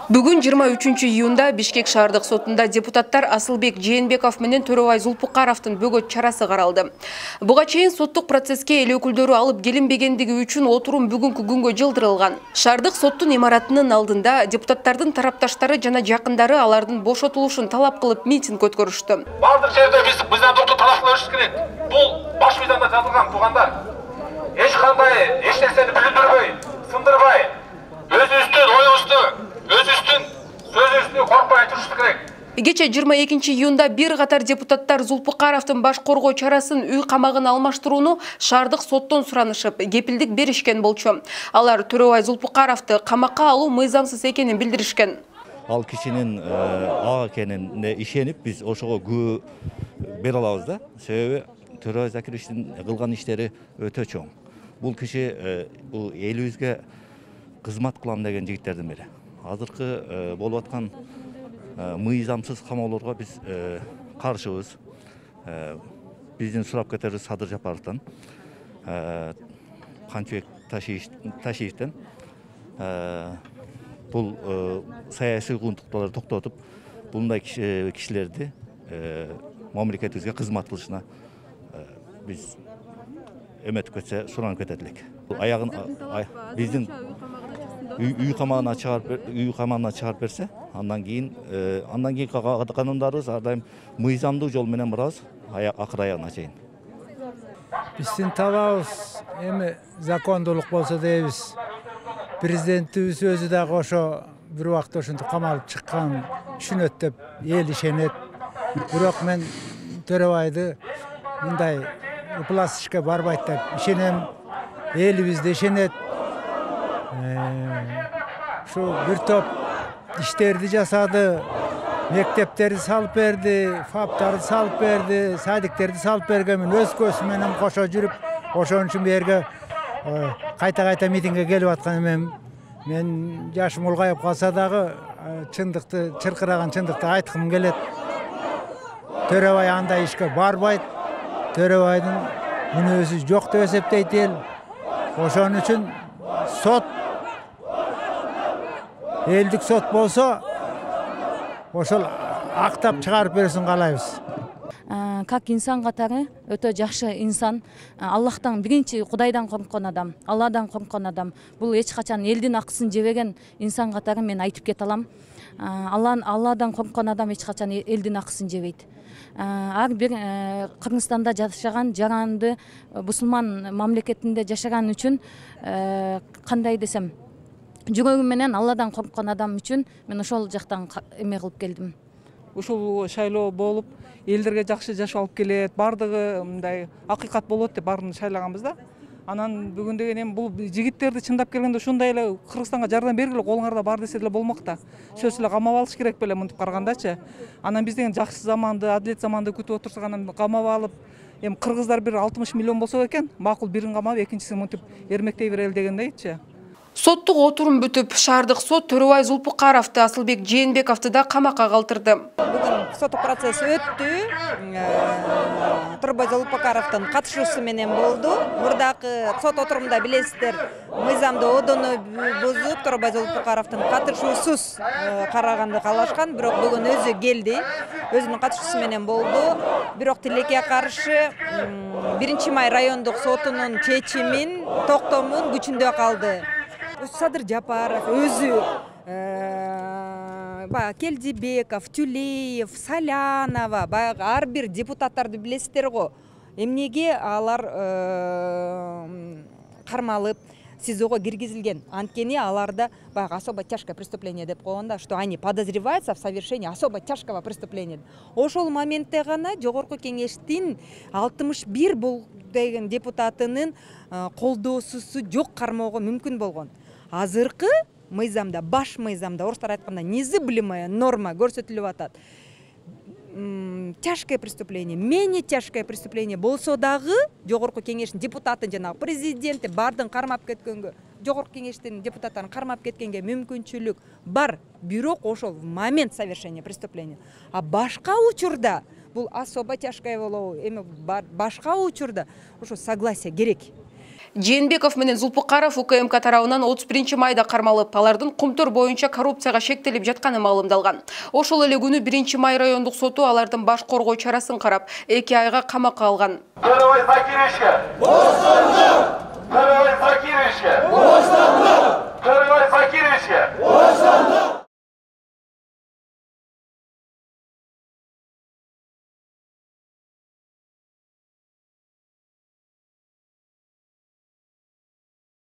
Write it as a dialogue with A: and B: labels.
A: Бүгін 23 июнда Бишкек шаардык сотунда депутаттар Асылбек Жээнбеков менен Төрөбай Зулпукаровдун бөгөт чарасы каралды. Буга чейин соттук процесске эл өкүлдөрү алып келинбегендиги үчүн отурум бүгүнкү күнгө жылдырылган. Шаардык соттун имаратынын алдында депутаттардын тарапташтары жана жакындары алардын бошотулушун талап кылып митинг өткөрүштү.
B: Бардык жерде биз мыйзамдыкты талап кылыш керек. Бул баш мыйзамда жазылган, туугандар. Эч кандай эч нерсени билдирбей, сындырбай, өзүбүздүн оюбузду сөзүбүздү коркпой айтыш керек.
A: Кече 22 июнда бир катар депутаттар Зулпукаровдун баш коргоо чарасын үй камагына алмаштырууну шаардык соттон суранышып, кепилдик беришкен болчу. Алар Төрөбай Зулпукаровду камакка алуу мыйзамсыз экенин билдиришкен.
C: Ал кишинин ага экенине ишенип биз ошого күбө бере алабыз да. Себеби Төрөбай Закировичтин кылган иштери өтө чоң. Бул киши бул элибизге кызмат кылам деген жигиттердин бири. Азыркы болуп аткан мыйзамсыз камоолорго биз каршыбыз. Биздин сурап кетерибиз Садыр Жапаровдон, Канчыбек Ташиевден бул саясий угунтуктарды токтотуп, bunday kişilerdi memleketibizge kızmat kılışına biz emet kötse suran kötedilik. Ayağın bizden üy kamağına çıkarıp verse, andan keyin kanunlarız ardayım mıyzamlı yol menen biraz akır ayağına çeyin.
D: Bizden tabağız emi zakonduluk bolsa deybiz. Prezidentimiz özü de koşu bir vaqt oşundu kamalıp çıkkan düşünöt dep el işenet. Biroq men Törebaydı bunday ıplas işke barbayt dep işenem. Elibizde işenet. Şu bir top işlerdi jasadı. Mektepleri salıp berdi, faptарды salıp berdi, sadiklerdi salıp bergen men öz kösümenem koşa жүрүp, oşon üçün berge kayta mitinge kelip atkan men yaşım ulgayıp kalsa dagı çındыкты, çırkıragan çındыкты aytkım kelet. Törebay андай işke barbayt. Törebaydın münözü jok dep esepteyt el. Oşon üçün sot eldik sot bolsa ошол актап чыгарып берсин каалайбыз.
E: Как инсан катары өтө жакшы инсан, Аллахтан биринчи Кудайдан корккон адам, Алладан корккон адам. Бул эч качан элдин акысын жебеген инсан катары мен айтып кете алам. Алладан корккон адам эч качан элдин акысын жебейт. Ар бир Кыргызстанда жашаган жаранды мусулман мамлекетинде жашаган үчүн кандай десем, жүрөгүм менен Алладан корккон адам үчүн мен ошол жактан эме кылып келдим.
F: Ушул шайлоо болуп, элдерге жакшы жашоо алып келет, бардыгы мындай акыйкат болот деп баарын шайлаганбыз да. Анан бүгүн деген эми бул жигиттерди чындап келгенде ушундай эле Кыргызстанга жардам бергиле, колуңарда бар десе деле болмок да. Сөзсүз эле камап алыш керек беле мынтип карагандачы. Анан биз деген жакшы заманды, адилет заманды күтүп отурсак, анан камап алып, эми кыргыздар бир 60 миллион болсо экен, макул бирин камап, экинчисин мынтип эрмектей берели дегендейчи.
A: Соттук отурум бүтүп, шаардык сот Төрөбай Зулпукаровду, Асылбек Жээнбековду да камакка калтырды.
G: Бүгүн соттук процесс өттү. Төрөбай Зулпукаровдун катышуусу менен болду. Мурдакы сот отурумда билесиздер, мыйзамды одоно бузуп, Төрөбай Зулпукаровдун катышуусуз караганды каалашкан, бирок бүгүн өзү келди. Өзүнүн катышуусу менен болду. Бирок тилекке каршы 1 май райондук сотунун чечимин токтомун күчүндө калды. Садыр Жапаров, өзү Келдибеков, Тюлеев, Салянова, ар бир депутаттарды билесиздер го. Эмнеге алар кармалып, СИЗОго киргизилген? Анткени аларда особо тяжкое преступление деп койгонда, что они подозреваются в совершении особо тяжкого преступления. Ошол моментте гана Жогорку кеңештин 61 бул деген депутатынын колдоосусу жок кармоого мүмкүн болгон. Азыркы мыйзамда, баш мыйзамда, орустар айтканда незыблемая норма көрсөтүлүп атат. Тяжкое преступление, менее тяжкое преступление болсо дагы Жогорку кеңештин депутатын жана президенти бардын кармап кеткөнгө, Жогорку кеңештин депутаттарын кармап кеткенге мүмкүнчүлүк бар. Бирок ошол момент совершения преступления. А башка учурда бул особо тяжкое болобу, эми башка учурда ошо согласие керек.
A: Жээнбеков менен Зулпукаров УКМК тарабынан 31 майда кармалып, алардын Кумтөр боюнча коррупцияга шектелип жатканы маалымдалган. Ошол эле күнү 1 май райондук соту алардын баш коргоо чарасын карап, 2 айга камакка алган.